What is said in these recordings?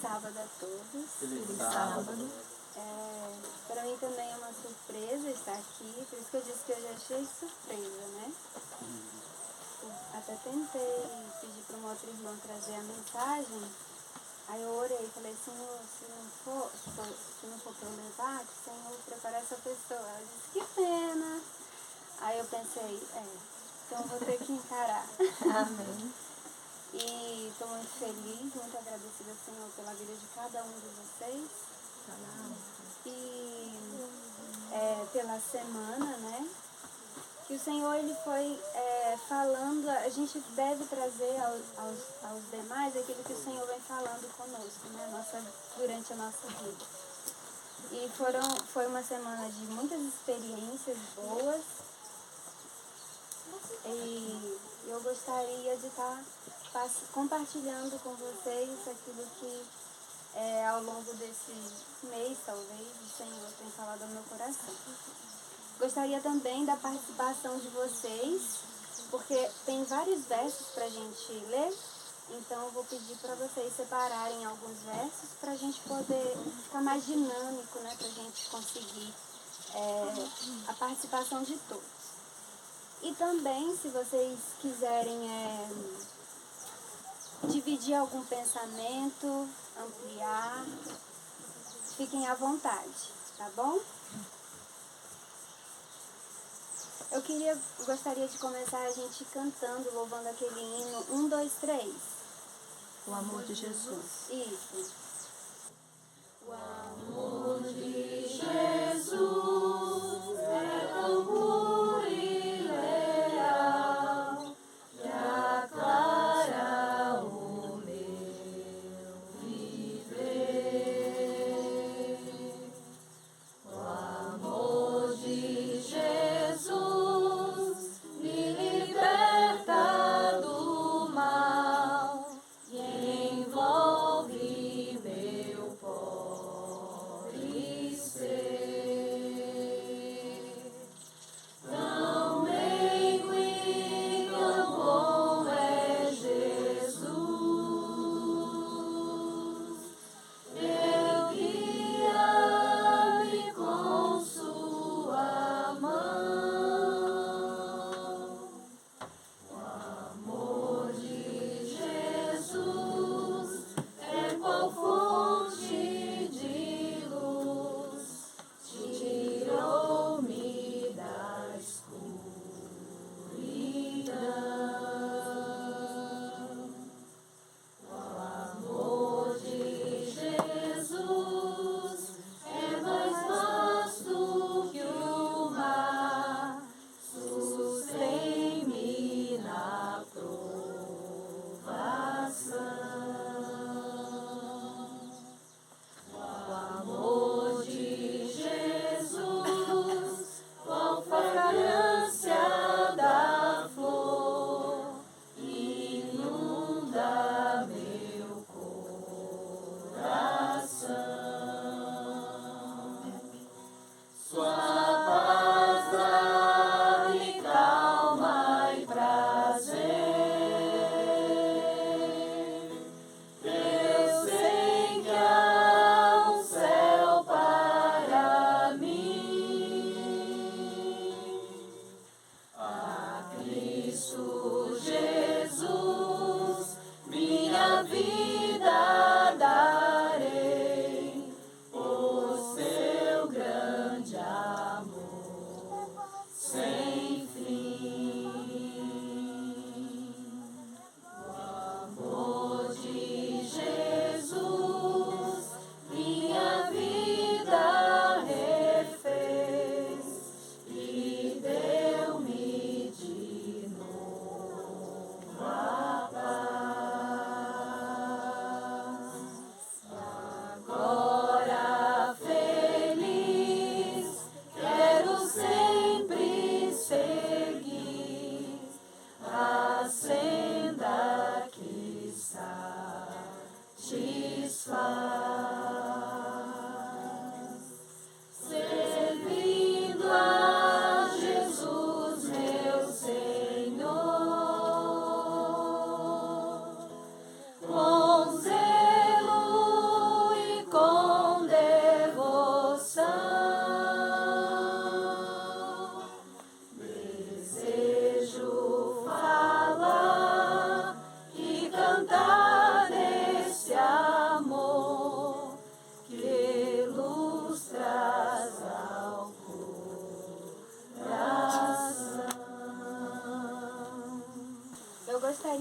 sábado a todos. Feliz sábado. Para mim também é uma surpresa estar aqui, por isso que eu disse que eu já achei surpresa, né? Até tentei pedir para uma outra irmã trazer a mensagem, aí eu orei e falei, Senhor, se não for problemático, Senhor, prepara essa pessoa. Ela disse, que pena. Aí eu pensei, então eu vou ter que encarar. Amém. E estou muito feliz, muito agradecida, Senhor, pela vida de cada um de vocês. E pela semana, né? Que o Senhor ele foi falando, a gente deve trazer aos demais aquilo que o Senhor vem falando conosco, né? Durante a nossa vida. E foi uma semana de muitas experiências boas. E eu gostaria de estar compartilhando com vocês aquilo que ao longo desse mês, talvez, o Senhor tem falado ao meu coração. Gostaria também da participação de vocês, porque tem vários versos para a gente ler, então eu vou pedir para vocês separarem alguns versos para a gente poder ficar mais dinâmico, né, para a gente conseguir a participação de todos. E também, se vocês quiserem dividir algum pensamento, ampliar, fiquem à vontade, tá bom? Gostaria de começar a gente cantando, louvando aquele hino 1, 2, 3. O amor de Jesus. Isso. O amor de Jesus é tão puro e leal que aclara o meu viver. O amor de Jesus me liberta do mal e envolve meu pó.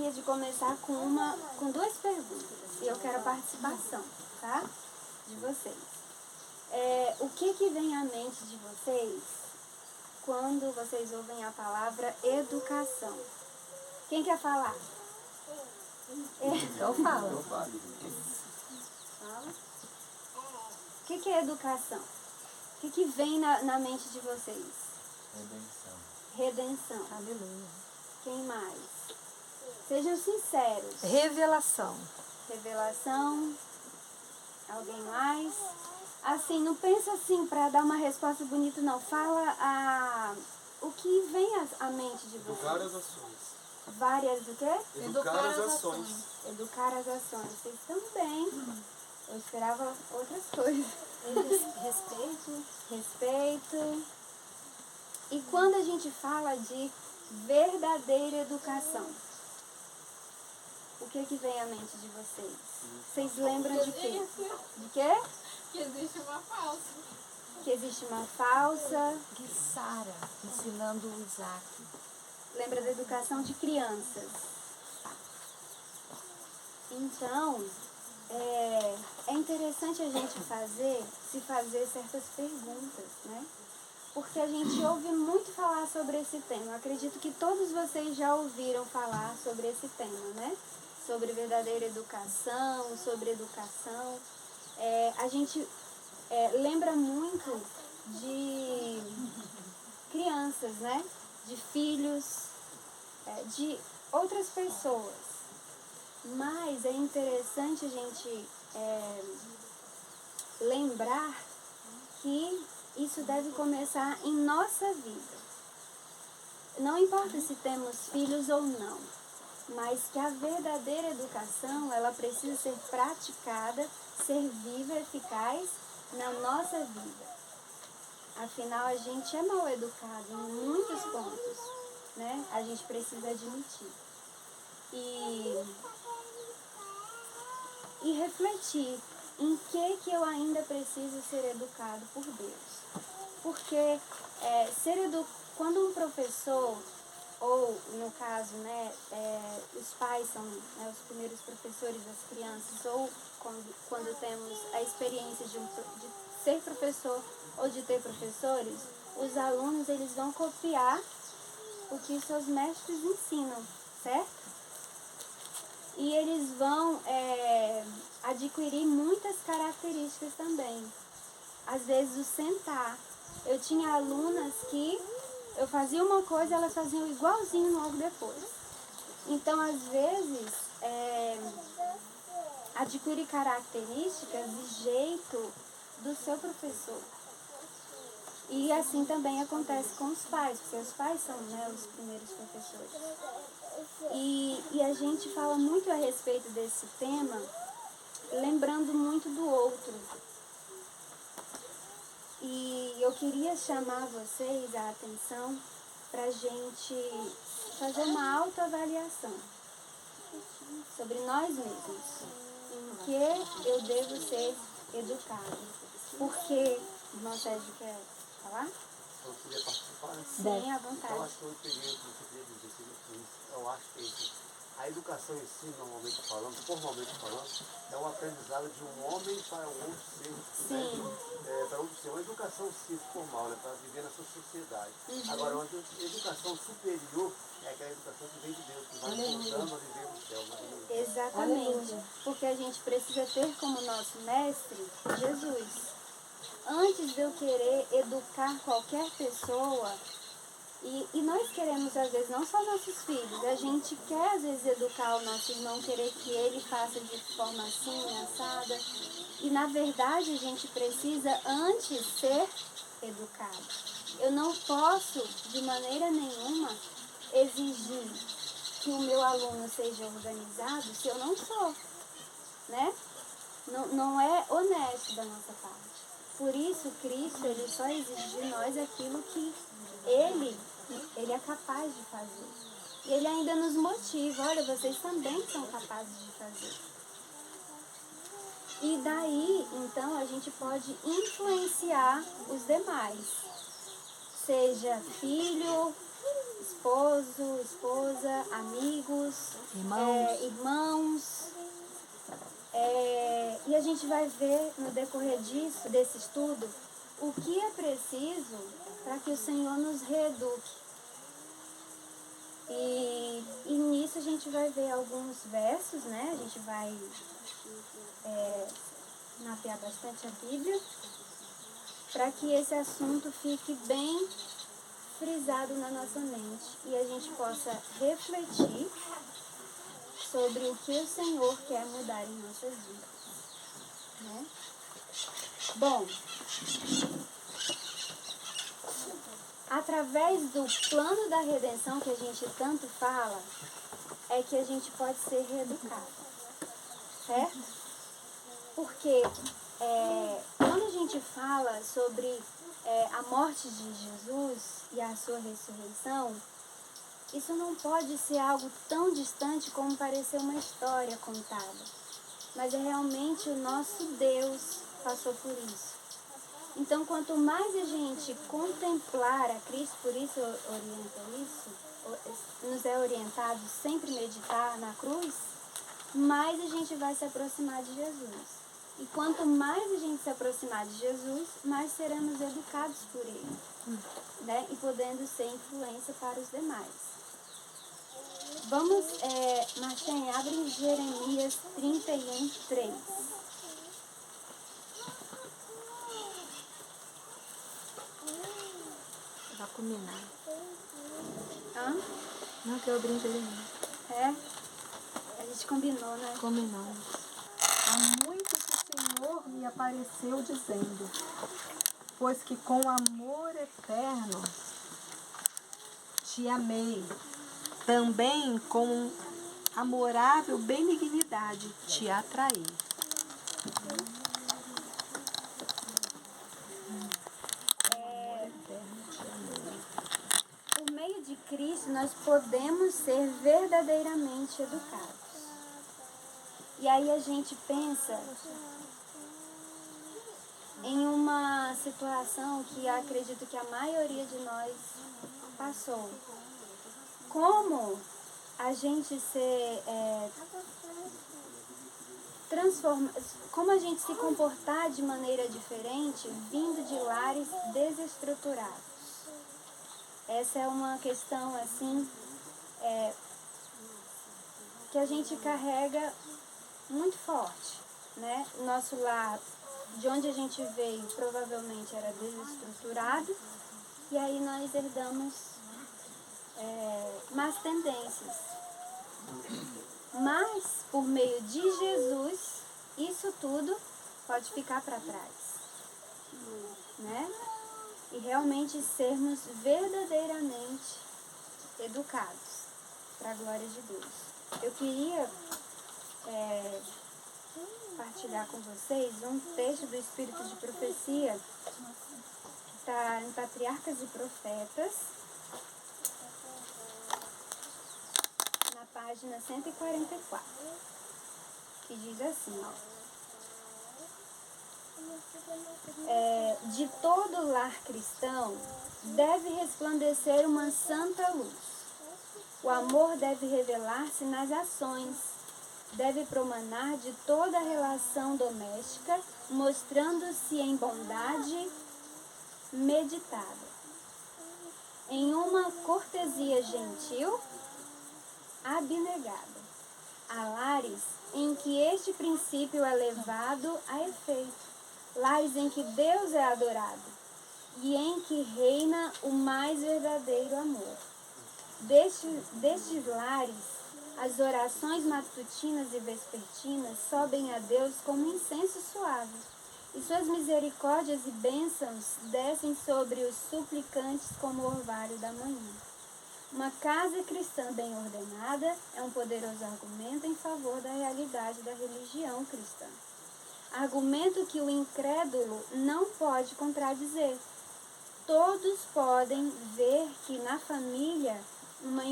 gostaria de começar com duas perguntas. E eu quero a participação, tá? De vocês. O que vem à mente de vocês quando vocês ouvem a palavra educação? Quem quer falar? Eu falo. Fala. O que é educação? O que vem na mente de vocês? Redenção. Aleluia. Quem mais? Sejam sinceros. Revelação. Revelação. Alguém mais? Assim, não pensa assim para dar uma resposta bonita, não. Fala o que vem à mente de vocês. Educar as ações. Várias o quê? Educar as ações. Educar as ações. Vocês também. Eu esperava outras coisas. Respeito. E quando a gente fala de verdadeira educação, o que vem à mente de vocês? Vocês lembram de quê? De quê? Que existe uma falsa. Que existe uma falsa. Que Sara ensinando o Isaac. Lembra da educação de crianças. Então, é interessante a gente se fazer certas perguntas, né? Porque a gente ouve muito falar sobre esse tema. Eu acredito que todos vocês já ouviram falar sobre esse tema, né? Sobre verdadeira educação, sobre educação. A gente lembra muito de crianças, né? De filhos, de outras pessoas. Mas é interessante a gente lembrar que isso deve começar em nossa vida. Não importa se temos filhos ou não, mas que a verdadeira educação, ela precisa ser praticada, ser viva, eficaz na nossa vida. Afinal, a gente é mal educado em muitos pontos, né? A gente precisa admitir. E refletir em que eu ainda preciso ser educado por Deus. Porque quando um professor, ou no caso, né, os pais são, né, os primeiros professores das crianças, ou quando temos a experiência de ser professor ou de ter professores, os alunos eles vão copiar o que seus mestres ensinam, certo? E eles vão adquirir muitas características também. Às vezes o sentar. Eu tinha alunas que eu fazia uma coisa, elas faziam igualzinho logo depois. Então, às vezes, adquire características e jeito do seu professor. E assim também acontece com os pais, porque os pais são, né, os primeiros professores. E a gente fala muito a respeito desse tema, lembrando muito do outro. E eu queria chamar vocês a atenção para a gente fazer uma autoavaliação sobre nós mesmos. Em que eu devo ser educado. Porque, irmão Sérgio, quer falar? Eu queria participar. Sim, à vontade. Eu acho que eu peguei o que você queria dizer. Eu acho que a educação em si, formalmente falando, é o aprendizado de um homem para o outro ser. Sim. Né? Para outro ser. Uma educação sim, formal, né? Para viver na sua sociedade. Agora, uma educação superior é aquela educação que vem de Deus, que vai nos ajudando a viver no céu. Exatamente. Porque a gente precisa ter como nosso mestre Jesus. Antes de eu querer educar qualquer pessoa, e nós queremos, às vezes, não só nossos filhos, a gente quer, às vezes, educar o nosso irmão, querer que ele faça de forma assim, assada. E, na verdade, a gente precisa, antes, ser educado. Eu não posso, de maneira nenhuma, exigir que o meu aluno seja organizado se eu não sou, né? Não é honesto da nossa parte. Por isso, Cristo, ele só exige de nós aquilo que ele é capaz de fazer. E ele ainda nos motiva, olha, vocês também são capazes de fazer. E daí, então, a gente pode influenciar os demais. Seja filho, esposo, esposa, amigos, irmãos. E a gente vai ver no decorrer desse estudo, o que é preciso para que o Senhor nos reeduque. E nisso a gente vai ver alguns versos, né? A gente vai mapear bastante a Bíblia, para que esse assunto fique bem frisado na nossa mente e a gente possa refletir sobre o que o Senhor quer mudar em nossas vidas, né? Bom, através do plano da redenção que a gente tanto fala, é que a gente pode ser reeducado, certo? Porque quando a gente fala sobre a morte de Jesus e a sua ressurreição, isso não pode ser algo tão distante como parecer uma história contada, mas é realmente o nosso Deus passou por isso. Então, quanto mais a gente contemplar a Cristo, por isso nos é orientado sempre meditar na cruz, mais a gente vai se aproximar de Jesus. E quanto mais a gente se aproximar de Jesus, mais seremos educados por Ele, né? E podendo ser influência para os demais. Vamos, Martim, abre em Jeremias 31, 3. Vai combinar. Hã? Não, que eu abri em Jeremias. A gente combinou, né? Combinamos. Há muito que o Senhor me apareceu dizendo, pois que com amor eterno te amei, também com amorável benignidade te atraí. Por meio de Cristo, nós podemos ser verdadeiramente educados. E aí a gente pensa em uma situação que eu acredito que a maioria de nós passou. Como a gente como a gente se comportar de maneira diferente vindo de lares desestruturados. Essa é uma questão assim que a gente carrega muito forte, né? O nosso lar, de onde a gente veio, provavelmente era desestruturado, e aí nós herdamos más tendências. Mas, por meio de Jesus, isso tudo pode ficar para trás, né? E realmente sermos verdadeiramente educados para a glória de Deus. Eu queria partilhar com vocês um texto do Espírito de Profecia, que está em Patriarcas e Profetas, na página 144, que diz assim, de todo lar cristão deve resplandecer uma santa luz. O amor deve revelar-se nas ações, deve promanar de toda a relação doméstica, mostrando-se em bondade meditada, em uma cortesia gentil, abnegada. Há lares em que este princípio é levado a efeito, lares em que Deus é adorado e em que reina o mais verdadeiro amor. Destes lares, as orações matutinas e vespertinas sobem a Deus como incenso suave, e suas misericórdias e bênçãos descem sobre os suplicantes como o orvalho da manhã. Uma casa cristã bem ordenada é um poderoso argumento em favor da realidade da religião cristã. Argumento que o incrédulo não pode contradizer. Todos podem ver que há na família uma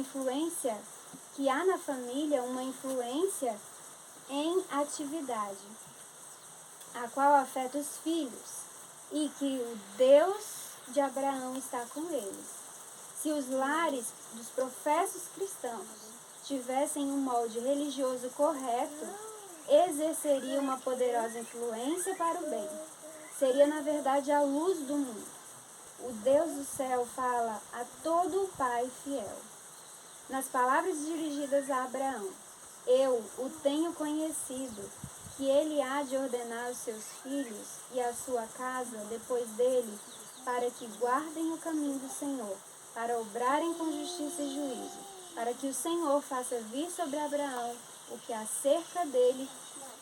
influência em atividade, a qual afeta os filhos, e que o Deus de Abraão está com eles. Se os lares dos professos cristãos tivessem um molde religioso correto, exerceria uma poderosa influência para o bem. Seria, na verdade, a luz do mundo. O Deus do céu fala a todo o pai fiel. Nas palavras dirigidas a Abraão, eu o tenho conhecido, que ele há de ordenar os seus filhos e a sua casa depois dele, para que guardem o caminho do Senhor, para obrarem com justiça e juízo, para que o Senhor faça vir sobre Abraão o que acerca dele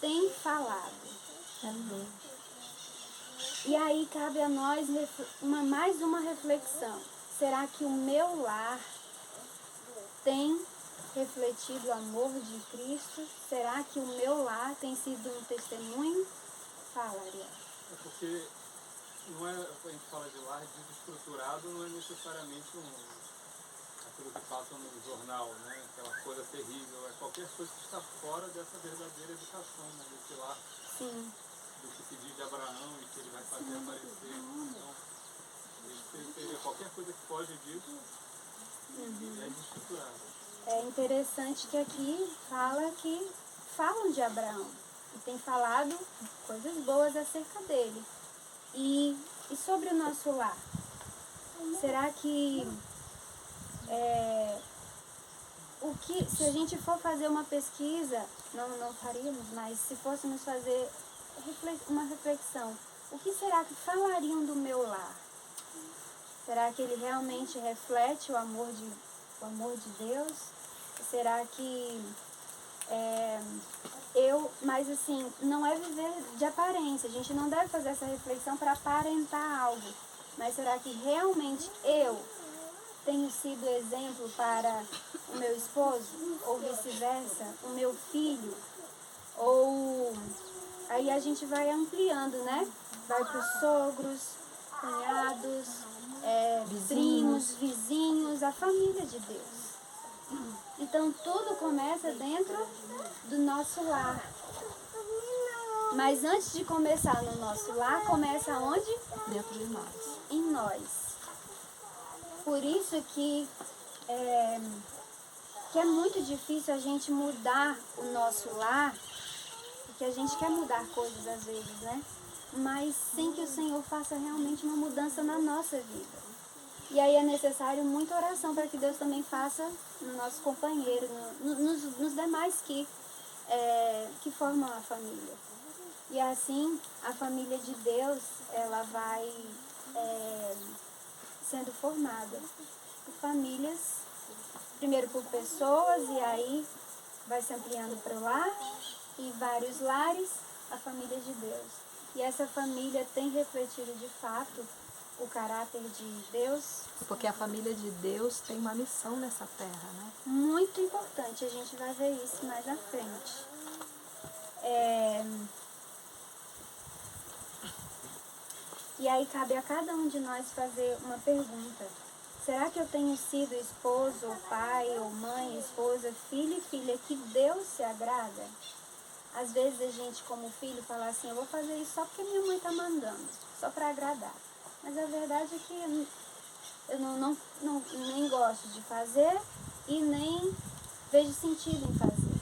tem falado. Amém. E aí cabe a nós mais uma reflexão. Será que o meu lar tem refletido o amor de Cristo? Será que o meu lar tem sido um testemunho? Fala, Ariel. É porque não é, a gente fala de lar desestruturado, não é necessariamente aquilo que passa no jornal, né? Aquela coisa terrível, é qualquer coisa que está fora dessa verdadeira educação, né? Desse lar. Sim. Do que se diz de Abraão e que ele vai fazer aparecer. Então, seja qualquer coisa que foge disso, é desestruturado. É interessante que aqui falam de Abraão e tem falado coisas boas acerca dele. E sobre o nosso lar? Será que se a gente for fazer uma pesquisa, não faríamos, mas se fôssemos fazer uma reflexão, o que será que falariam do meu lar? Será que ele realmente reflete o amor de Deus? Será que mas assim, não é viver de aparência, a gente não deve fazer essa reflexão para aparentar algo, mas será que realmente eu tenho sido exemplo para o meu esposo, ou vice-versa, o meu filho, ou aí a gente vai ampliando, né? Vai para os sogros, cunhados, primos, vizinhos, a família de Deus. Então tudo começa dentro do nosso lar. Mas antes de começar no nosso lar, começa onde? Dentro de nós. Em nós. Por isso que é muito difícil a gente mudar o nosso lar, porque a gente quer mudar coisas às vezes, né? Mas sem que o Senhor faça realmente uma mudança na nossa vida. E aí é necessário muita oração para que Deus também faça no nosso companheiro, nos demais que formam a família. E assim, a família de Deus, ela vai sendo formada por famílias, primeiro por pessoas, e aí vai se ampliando para o lar, e vários lares, a família de Deus. E essa família tem refletido de fato o caráter de Deus. Porque a família de Deus tem uma missão nessa terra, né? Muito importante, a gente vai ver isso mais à frente. E aí cabe a cada um de nós fazer uma pergunta. Será que eu tenho sido esposo, ou pai, ou mãe, esposa, filho e filha que Deus se agrada? Às vezes a gente, como filho, fala assim, eu vou fazer isso só porque minha mãe está mandando, só para agradar. Mas a verdade é que eu nem gosto de fazer e nem vejo sentido em fazer.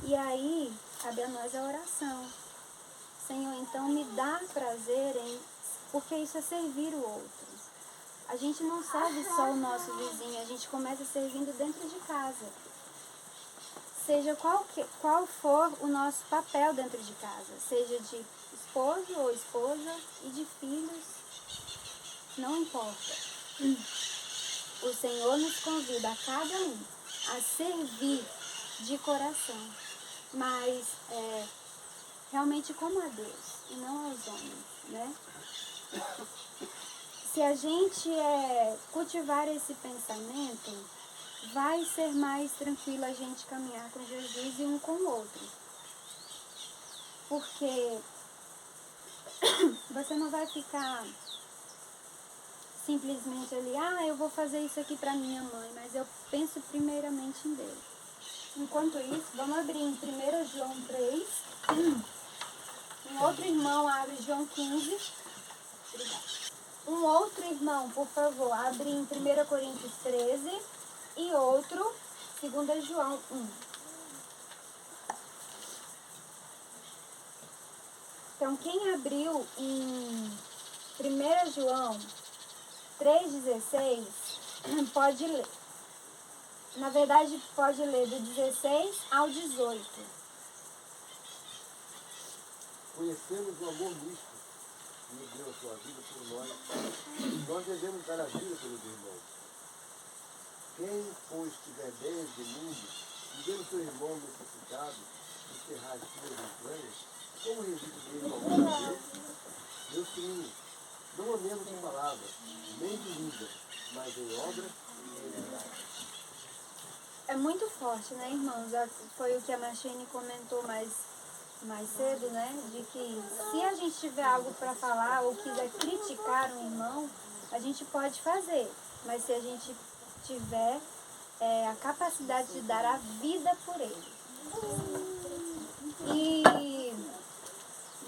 E aí, cabe a nós a oração. Senhor, então me dá prazer porque isso é servir o outro. A gente não serve só o nosso vizinho, a gente começa servindo dentro de casa. Seja qual for o nosso papel dentro de casa, seja de esposo ou esposa e de filhos, não importa. O Senhor nos convida a cada um a servir de coração, mas realmente como a Deus e não aos homens, né? Se a gente cultivar esse pensamento, vai ser mais tranquilo a gente caminhar com Jesus e um com o outro. Porque você não vai ficar simplesmente ali, eu vou fazer isso aqui para minha mãe, mas eu penso primeiramente em Deus. Enquanto isso, vamos abrir em 1 João 3. Um outro irmão abre João 15. Obrigada. um outro irmão, por favor, abre em 1 Coríntios 13 e outro, 2 João 1. Então, quem abriu em 1 João 3,16, pode ler. Na verdade, pode ler do 16 ao 18. Conhecemos o amor misto que nos deu a sua vida por nós. Nós devemos dar a vida pelos irmãos. Quem, pois, tiver bens do mundo e vendo seu irmão necessitado, encerrar as suas entranhas, como resiste nele o amor de Deus? Meus filhinhos, não amemos de palavra, nem de língua, mas em obra e em verdade. É muito forte, né, irmãos? Foi o que a Machine comentou mais cedo, né? De que se a gente tiver algo para falar ou quiser criticar um irmão, a gente pode fazer. Mas se a gente tiver a capacidade de dar a vida por ele. E,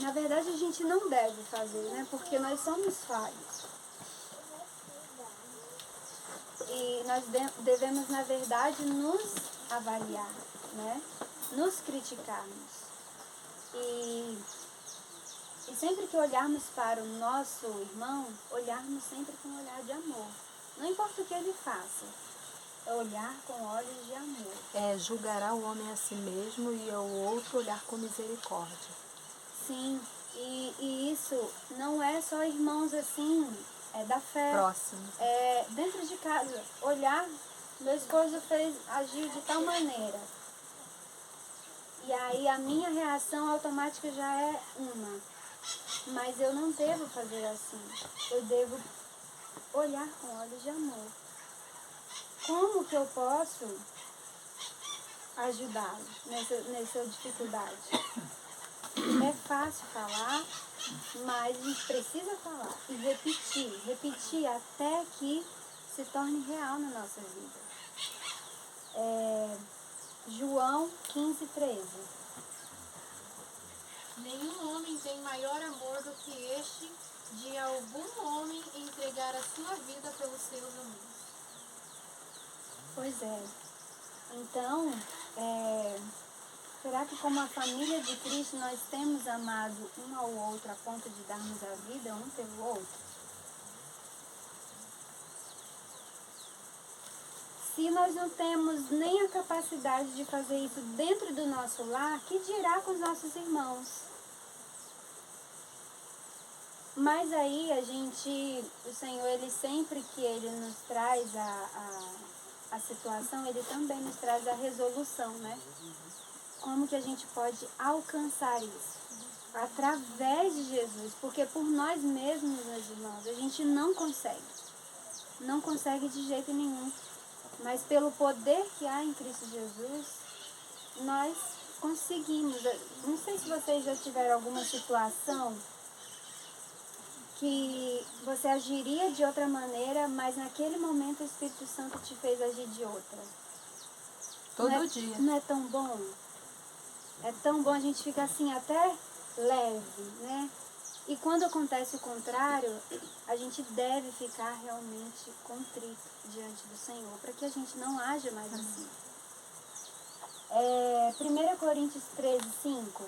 na verdade, a gente não deve fazer, né? Porque nós somos falhos. E nós devemos, na verdade, nos avaliar, né? Nos criticarmos. E sempre que olharmos para o nosso irmão, olharmos sempre com um olhar de amor. Não importa o que ele faça, é olhar com olhos de amor. Julgará o homem a si mesmo e ao outro olhar com misericórdia. Sim, e isso não é só irmãos assim, é da fé. Próximo. É dentro de casa, olhar, meu esposo agiu de tal maneira. E aí a minha reação automática já é uma. Mas eu não devo fazer assim. Eu devo olhar com olhos de amor. Como que eu posso ajudá-lo nessa dificuldade? É fácil falar, mas a gente precisa falar e repetir até que se torne real na nossa vida. João 15:13. Nenhum homem tem maior amor do que este, de algum homem entregar a sua vida pelos seus amigos. Pois é. Então, será que como a família de Cristo nós temos amado um ao outro a ponto de darmos a vida um pelo outro? Se nós não temos nem a capacidade de fazer isso dentro do nosso lar, que dirá com os nossos irmãos? Mas aí o Senhor, Ele sempre que Ele nos traz a situação, Ele também nos traz a resolução, né? Como que a gente pode alcançar isso? Através de Jesus, porque por nós mesmos, meus irmãos, a gente não consegue. Não consegue de jeito nenhum. Mas pelo poder que há em Cristo Jesus, nós conseguimos. Não sei se vocês já tiveram alguma situação que você agiria de outra maneira, mas naquele momento o Espírito Santo te fez agir de outra. Todo dia. Não é tão bom? É tão bom, a gente fica assim até leve, né? E quando acontece o contrário, a gente deve ficar realmente contrito diante do Senhor, para que a gente não haja mais assim. 1 Coríntios 13:5.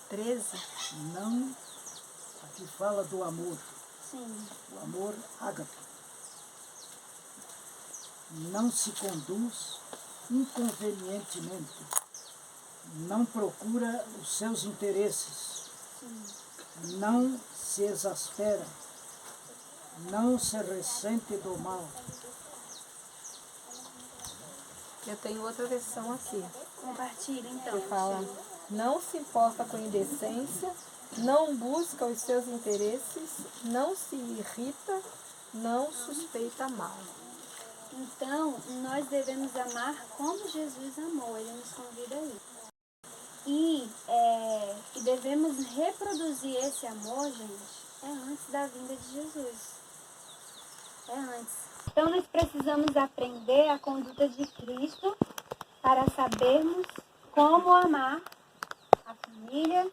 13. Não, aqui fala do amor. Sim. O amor ágape. Não se conduz inconvenientemente. Não procura os seus interesses. Sim. Não se exaspera. Não se ressente do mal. Eu tenho outra versão aqui. Compartilha então. Que fala: não se importa com indecência, não busca os seus interesses, não se irrita, não suspeita mal. Então, nós devemos amar como Jesus amou, Ele nos convida a isso. E devemos reproduzir esse amor, gente, antes da vinda de Jesus. Antes. Então, nós precisamos aprender a conduta de Cristo para sabermos como amar a família,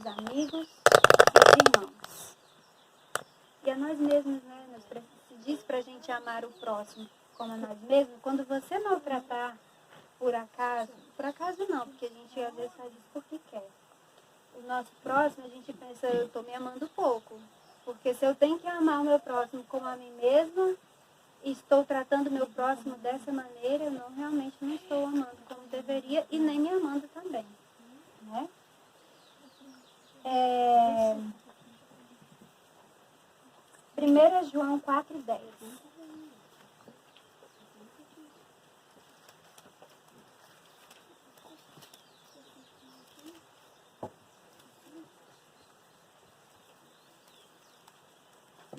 nossos amigos, nossos irmãos. E a nós mesmos, né? Se diz para a gente amar o próximo como a nós mesmos. Quando você maltratar por acaso não, porque a gente às vezes faz isso porque quer. O nosso próximo, a gente pensa, eu estou me amando pouco. Porque se eu tenho que amar o meu próximo como a mim mesma, e estou tratando o meu próximo dessa maneira, eu realmente não estou amando como deveria e nem me amando também. Né? 1 João 4,10.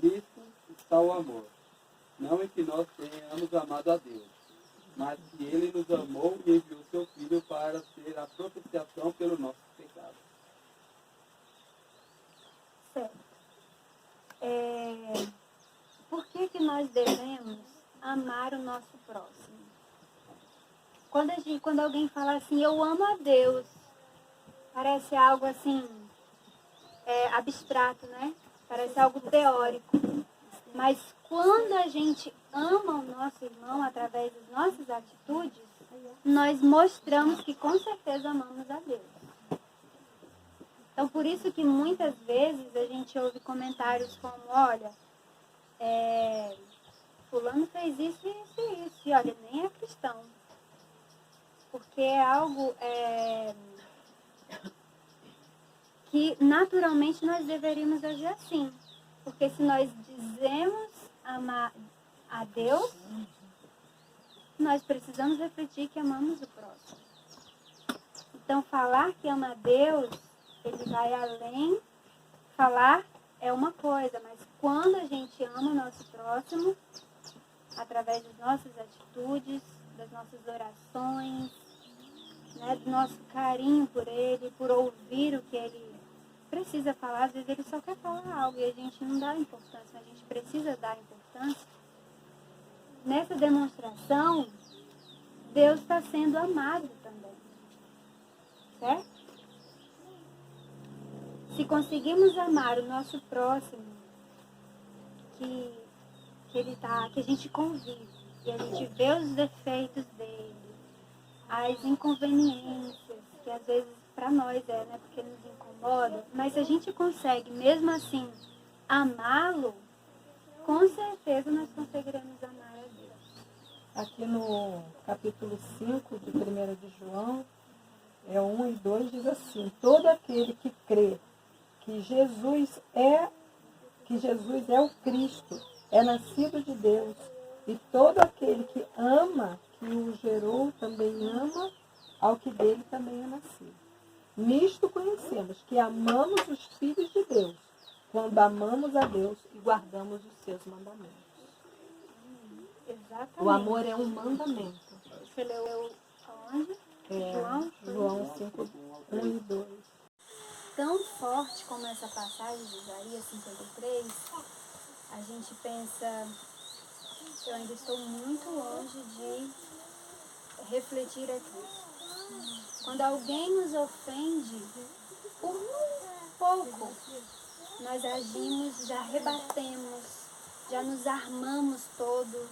Nisso está o amor. Não é que nós tenhamos amado a Deus, mas que Ele nos amou e enviou seu Filho para ser a propiciação pelos nossos pecados. Certo. Por que nós devemos amar o nosso próximo? Quando alguém fala assim, eu amo a Deus, parece algo assim, abstrato, né? Parece algo teórico. Mas quando a gente ama o nosso irmão através das nossas atitudes, nós mostramos que com certeza amamos a Deus. Então, por isso que muitas vezes a gente ouve comentários como, olha, fulano fez isso, isso e isso, e olha, nem é cristão. Porque é algo que naturalmente nós deveríamos agir assim. Porque se nós dizemos amar a Deus, nós precisamos refletir que amamos o próximo. Então, falar que ama a Deus, ele vai além. Falar é uma coisa, mas quando a gente ama o nosso próximo, através das nossas atitudes, das nossas orações, né, do nosso carinho por ele, por ouvir o que ele precisa falar, às vezes ele só quer falar algo e a gente não dá importância, mas a gente precisa dar importância. Nessa demonstração, Deus está sendo amado também. Certo? Se conseguimos amar o nosso próximo, que a gente convive, e a gente vê os defeitos dele, as inconveniências, que às vezes para nós né, porque nos incomoda, mas se a gente consegue, mesmo assim, amá-lo, com certeza nós conseguiremos amar a Deus. Aqui no capítulo 5 de 1 de João, 1 e 2 diz assim, todo aquele que crê que Jesus é o Cristo, é nascido de Deus, e todo aquele que ama, que o gerou, também ama ao que dele também é nascido. Nisto conhecemos que amamos os filhos de Deus, quando amamos a Deus e guardamos os seus mandamentos. Exatamente. O amor é um mandamento. Você leu aonde? João 5, 1 e 2. Tão forte como essa passagem de Isaías 53, a gente pensa, eu ainda estou muito longe de refletir aqui. Quando alguém nos ofende por pouco, nós agimos, já rebatemos, já nos armamos todos,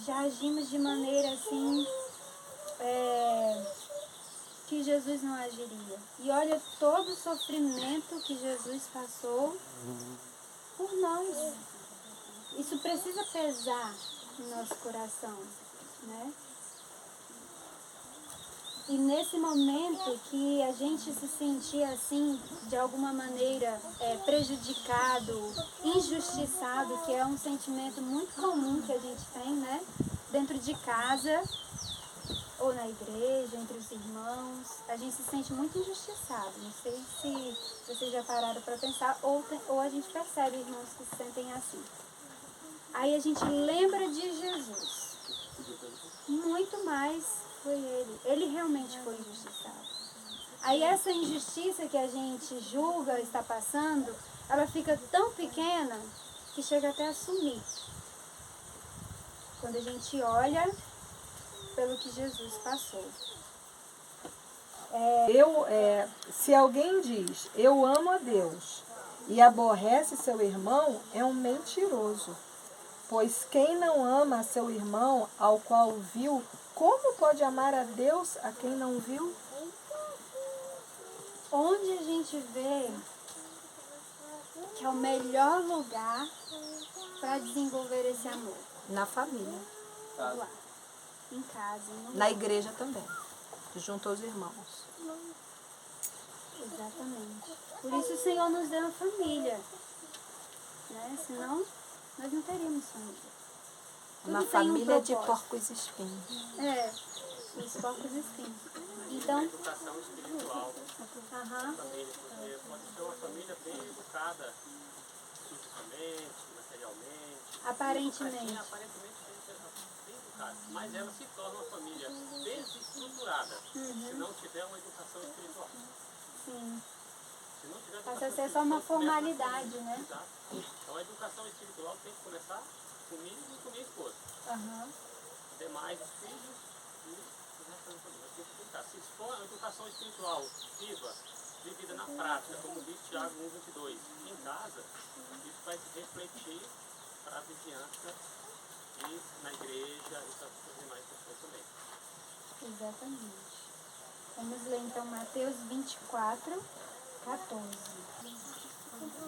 já agimos de maneira assim que Jesus não agiria. E olha todo o sofrimento que Jesus passou por nós. Isso precisa pesar no nosso coração, né? E nesse momento que a gente se sentia assim, de alguma maneira prejudicado, injustiçado, que é um sentimento muito comum que a gente tem, né? Dentro de casa, ou na igreja, entre os irmãos, a gente se sente muito injustiçado. Não sei se vocês já pararam para pensar, ou a gente percebe irmãos que se sentem assim. Aí a gente lembra de Jesus. Muito mais foi ele. Ele realmente foi injustiçado. Aí essa injustiça que a gente julga está passando, ela fica tão pequena que chega até a sumir. Quando a gente olha pelo que Jesus passou. Se alguém diz, eu amo a Deus, e aborrece seu irmão, é um mentiroso. Pois quem não ama a seu irmão, ao qual viu, como pode amar a Deus a quem não viu? Onde a gente vê que é o melhor lugar para desenvolver esse amor? Na família. Lá, em casa. Na igreja também, junto aos irmãos. Exatamente. Por isso o Senhor nos deu a família. Né? Senão, nós não teríamos família. Uma Tudo tem um família de propósito. porcos espinhos. Os porcos espinhos. Então, Educação espiritual aham, família, porque pode ser uma família bem educada, fisicamente, materialmente, aparentemente. aparentemente bem educada, mas ela se torna uma família desestruturada se não tiver uma educação espiritual. Sim. Se não tiver Passa a educação ser só uma espiritual, formalidade, começa- né? Exato. Então a educação espiritual tem que começar comigo e com minha esposa. Aham. Demais os filhos e o resto da família. Tem que educar. Se for uma educação espiritual viva, vivida na prática, como diz Tiago 1:22, em casa, isso vai se refletir para a vizinhança e na igreja e para as demais pessoas também. Exatamente. Vamos ler então Mateus 24, 14.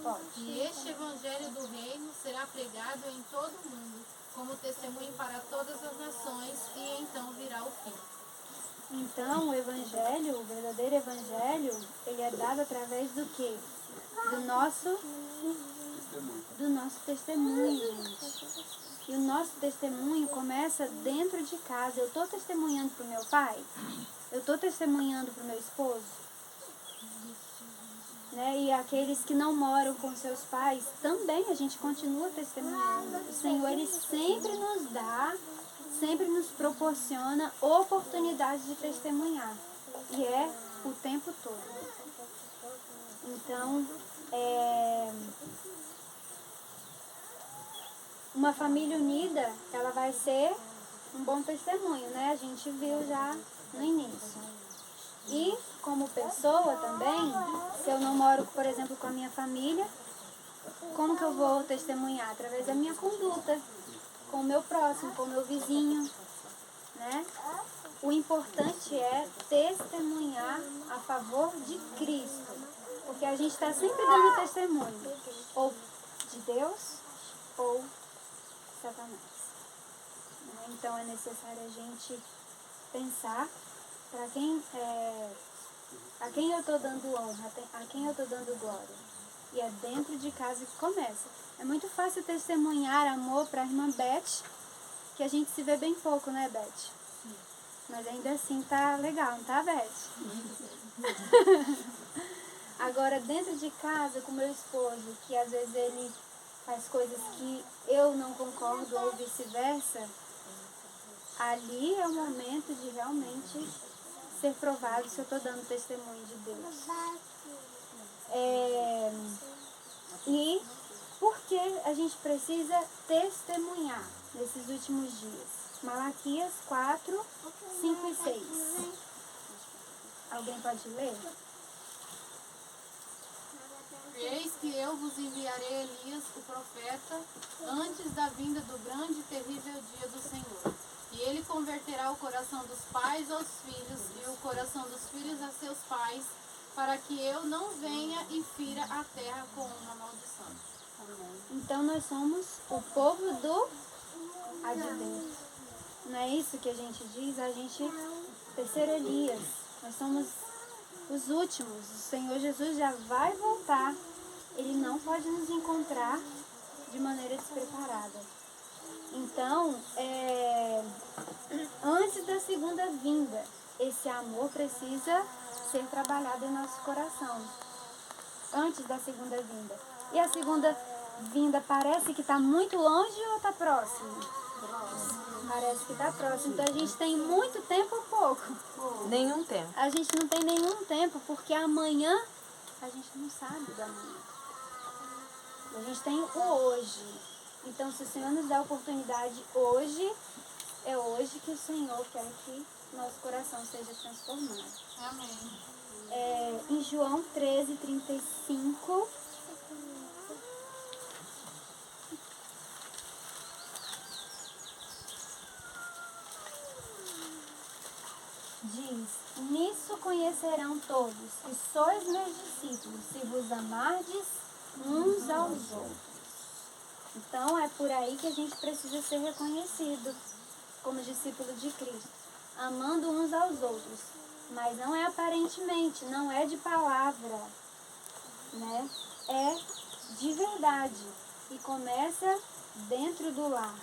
Pode. E este evangelho do reino será pregado em todo o mundo, como testemunho para todas as nações, e então virá o fim. Então, o evangelho, o verdadeiro evangelho, ele é dado através do quê? Do nosso testemunho, gente. E o nosso testemunho começa dentro de casa. Eu estou testemunhando para o meu pai? Eu estou testemunhando para o meu esposo? Né? E aqueles que não moram com seus pais, também a gente continua testemunhando. O Senhor, Ele sempre nos dá, sempre nos proporciona oportunidade de testemunhar. E é o tempo todo. Então, uma família unida, ela vai ser um bom testemunho, né? A gente viu já no início. E, como pessoa também, se eu não moro, por exemplo, com a minha família, como que eu vou testemunhar? Através da minha conduta, com o meu próximo, com o meu vizinho, né? O importante é testemunhar a favor de Cristo, porque a gente está sempre dando testemunho, ou de Deus, ou Satanás. Né? Então é necessário a gente pensar para quem a quem eu estou dando honra, a quem eu estou dando glória. E é dentro de casa que começa. É muito fácil testemunhar amor para a irmã Beth, que a gente se vê bem pouco, né, Beth? Mas ainda assim tá legal, não tá, Beth? Agora, dentro de casa, com meu esposo, que às vezes ele faz coisas que eu não concordo ou vice-versa, ali é o momento de realmente ser provado se eu estou dando testemunho de Deus. E por que a gente precisa testemunhar nesses últimos dias? Malaquias 4, 5 e 6. Alguém pode ler? Eis que eu vos enviarei Elias, o profeta, antes da vinda do grande e terrível dia do Senhor. E ele converterá o coração dos pais aos filhos e o coração dos filhos a seus pais, para que eu não venha e fira a terra com uma maldição. Então nós somos o povo do advento. Não é isso que a gente diz? A gente, terceiro Elias, nós somos os últimos. O Senhor Jesus já vai voltar. Ele não pode nos encontrar de maneira despreparada. Então, antes da segunda vinda, esse amor precisa ser trabalhado em nosso coração. Antes da segunda vinda. E a segunda vinda parece que está muito longe ou está próximo? Parece que está próximo. Então a gente tem muito tempo ou pouco? Nenhum tempo. A gente não tem nenhum tempo, porque amanhã a gente não sabe do amanhã. A gente tem o hoje. Então, se o Senhor nos dá a oportunidade hoje, é hoje que o Senhor quer que nosso coração seja transformado. Amém. Em João 13:35. Diz: nisso conhecerão todos que sois meus discípulos, se vos amardes uns aos outros. Então é por aí que a gente precisa ser reconhecido como discípulo de Cristo, amando uns aos outros. Mas não é aparentemente, não é de palavra, né? É de verdade. E começa dentro do lar.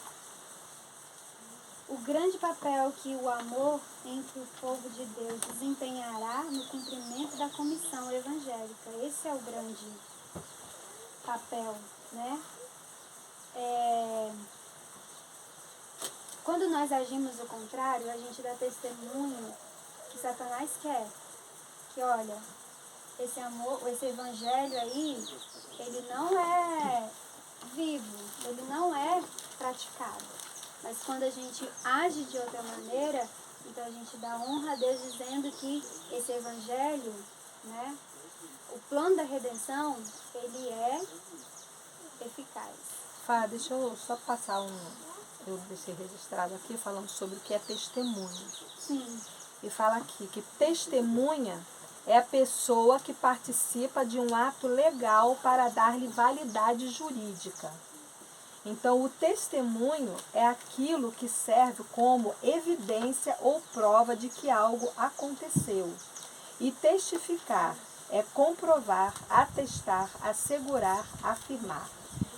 O grande papel que o amor entre o povo de Deus desempenhará no cumprimento da comissão evangélica. Esse é o grande papel, né? Quando nós agimos o contrário, a gente dá testemunho que Satanás quer. Que olha, esse amor, esse evangelho aí, ele não é vivo, ele não é praticado. Mas quando a gente age de outra maneira, então a gente dá honra a Deus dizendo que esse evangelho, né, o plano da redenção, ele é eficaz. Fá, deixa eu só passar eu deixei registrado aqui falando sobre o que é testemunho. Sim. E fala aqui que testemunha é a pessoa que participa de um ato legal para dar-lhe validade jurídica. Então, o testemunho é aquilo que serve como evidência ou prova de que algo aconteceu. E testificar é comprovar, atestar, assegurar, afirmar.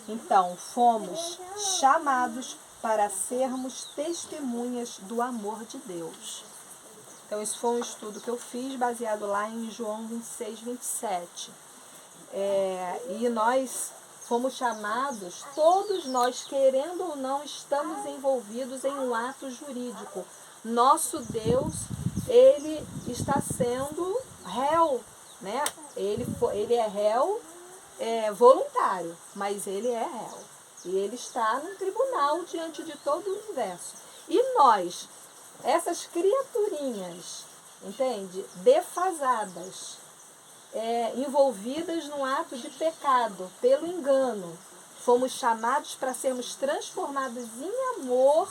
Então, fomos chamados para sermos testemunhas do amor de Deus. Então, isso foi um estudo que eu fiz baseado lá em João 26:27. E nós fomos chamados, todos nós, querendo ou não, estamos envolvidos em um ato jurídico. Nosso Deus, ele está sendo réu, né? Ele é réu voluntário, mas ele é réu. E ele está no tribunal diante de todo o universo. E nós, essas criaturinhas, entende? Defasadas, envolvidas num ato de pecado, pelo engano, fomos chamados para sermos transformados em amor,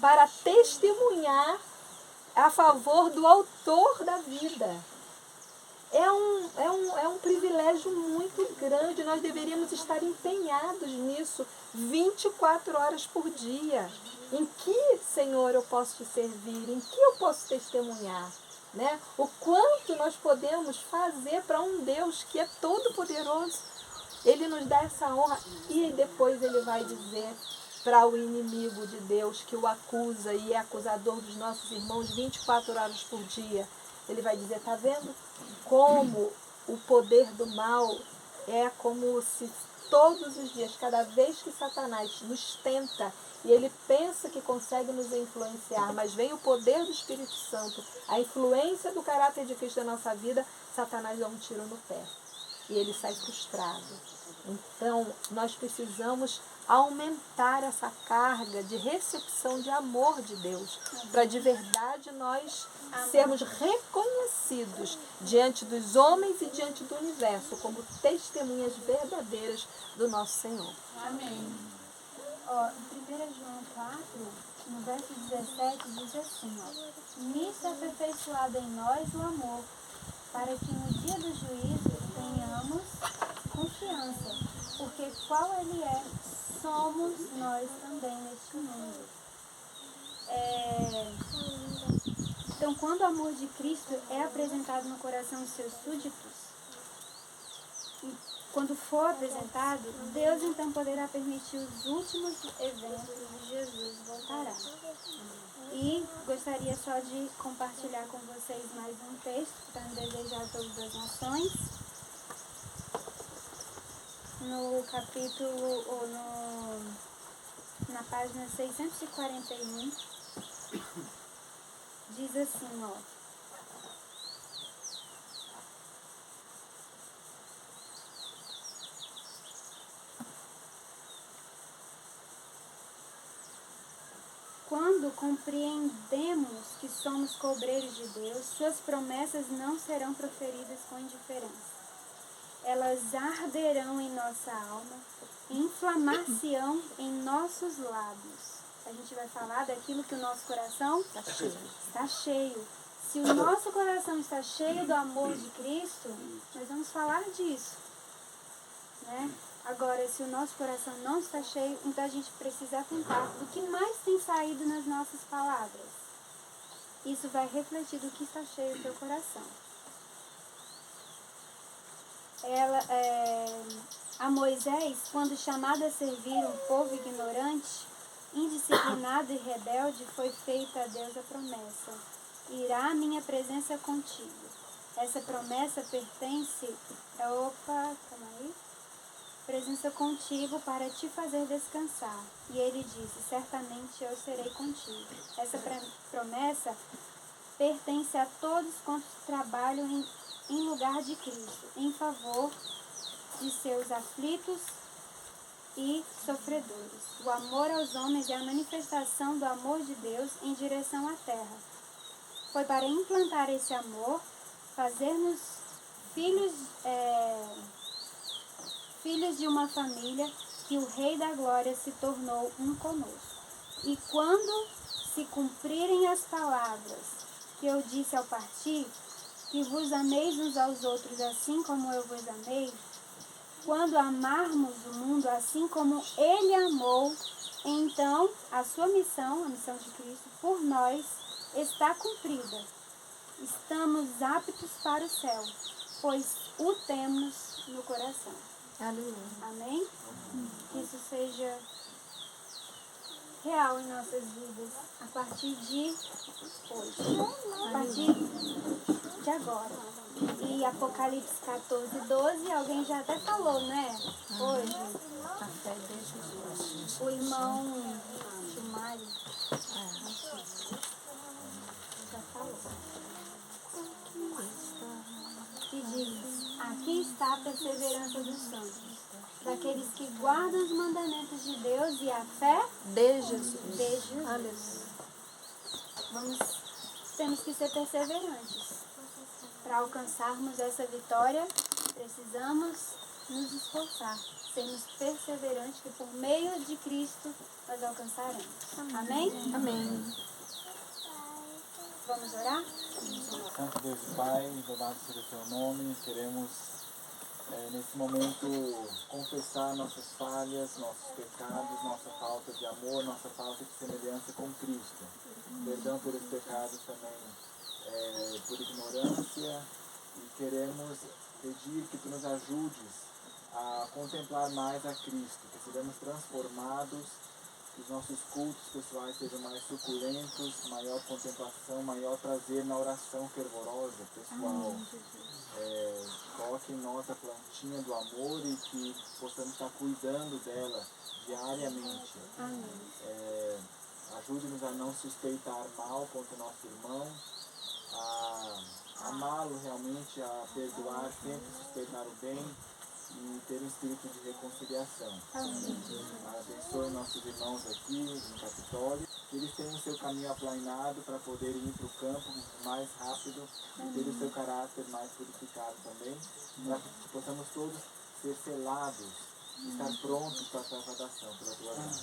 para testemunhar a favor do autor da vida. É um privilégio muito grande. Nós deveríamos estar empenhados nisso 24 horas por dia. Em que, Senhor, eu posso te servir? Em que eu posso testemunhar? Né? O quanto nós podemos fazer para um Deus que é todo poderoso. Ele nos dá essa honra e depois ele vai dizer para o inimigo de Deus que o acusa e é acusador dos nossos irmãos 24 horas por dia. Ele vai dizer, tá vendo como o poder do mal é como se todos os dias, cada vez que Satanás nos tenta e ele pensa que consegue nos influenciar, mas vem o poder do Espírito Santo, a influência do caráter de Cristo na nossa vida, Satanás dá um tiro no pé e ele sai frustrado. Então, nós precisamos aumentar essa carga de recepção de amor de Deus, para de verdade nós sermos reconhecidos diante dos homens e diante do universo como testemunhas verdadeiras do nosso Senhor. Amém. Em 1 João 4, no verso 17, diz assim, nisso é aperfeiçoado em nós o amor, para que no dia do juízo tenhamos confiança, porque qual ele é, somos nós também neste mundo. Então, quando o amor de Cristo é apresentado no coração dos seus súditos, quando for apresentado, Deus então poderá permitir os últimos eventos e Jesus voltará. E gostaria só de compartilhar com vocês mais um texto para desejar a todas as nações. No capítulo, ou na página 641, diz assim, quando compreendemos que somos cobreiros de Deus, suas promessas não serão proferidas com indiferença. Elas arderão em nossa alma, inflamar-se-ão em nossos lábios. A gente vai falar daquilo que o nosso coração está cheio. Se o nosso coração está cheio do amor de Cristo, nós vamos falar disso, né? Agora, se o nosso coração não está cheio, então a gente precisa atentar do que mais tem saído nas nossas palavras. Isso vai refletir do que está cheio do teu coração. A Moisés, quando chamado a servir um povo ignorante, indisciplinado e rebelde, foi feita a Deus a promessa: irá a minha presença contigo. Essa promessa pertence presença contigo para te fazer descansar. E ele disse: certamente eu serei contigo. Essa promessa pertence a todos quantos trabalham em lugar de Cristo, em favor de seus aflitos e sofredores. O amor aos homens é a manifestação do amor de Deus em direção à terra. Foi para implantar esse amor, fazer-nos filhos de uma família, que o Rei da Glória se tornou um conosco. E quando se cumprirem as palavras que eu disse ao partir, que vos ameis uns aos outros assim como eu vos amei, quando amarmos o mundo assim como ele amou, então a sua missão, a missão de Cristo, por nós, está cumprida. Estamos aptos para o céu, pois o temos no coração. Aleluia. Amém? Que isso seja real em nossas vidas a partir de hoje, a partir de agora. E Apocalipse 14:12, alguém já até falou, né? Hoje. A fé de Jesus. O irmão Chumário já falou. E diz: aqui está a perseverança dos santos, daqueles que guardam os mandamentos de Deus e a fé De Jesus. de Jesus. Aleluia. Temos que ser perseverantes. Para alcançarmos essa vitória, precisamos nos esforçar, sermos perseverantes, que por meio de Cristo nós alcançaremos. Amém? Amém. Vamos orar? Santo Deus e Pai, louvado seja o teu nome. Queremos, nesse momento, confessar nossas falhas, nossos pecados, nossa falta de amor, nossa falta de semelhança com Cristo. Perdão pelos pecados também, por ignorância, e queremos pedir que tu nos ajudes a contemplar mais a Cristo, que sejamos transformados, que os nossos cultos pessoais sejam mais suculentos, maior contemplação, maior prazer na oração fervorosa, pessoal. Coloque em nós a plantinha do amor e que possamos estar cuidando dela diariamente. Ajude-nos a não suspeitar mal contra o nosso irmão, a amá-lo realmente, a perdoar, sempre suspeitar o bem e ter um espírito de reconciliação. Abençoe nossos irmãos aqui em Capitólio, que eles tenham o seu caminho aplainado para poderem ir para o campo mais rápido e ter o seu caráter mais purificado também, para que possamos todos ser selados, estar prontos para a salvação pela tua graça.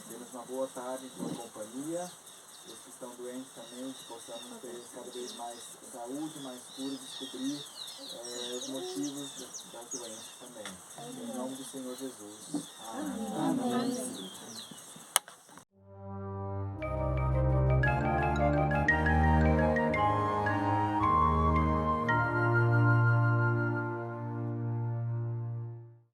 Temos uma boa tarde em tua companhia. Os que estão doentes também, que possamos ter cada vez mais saúde, mais cura, descobrir os motivos das doenças também. Em nome do Senhor Jesus. Amém.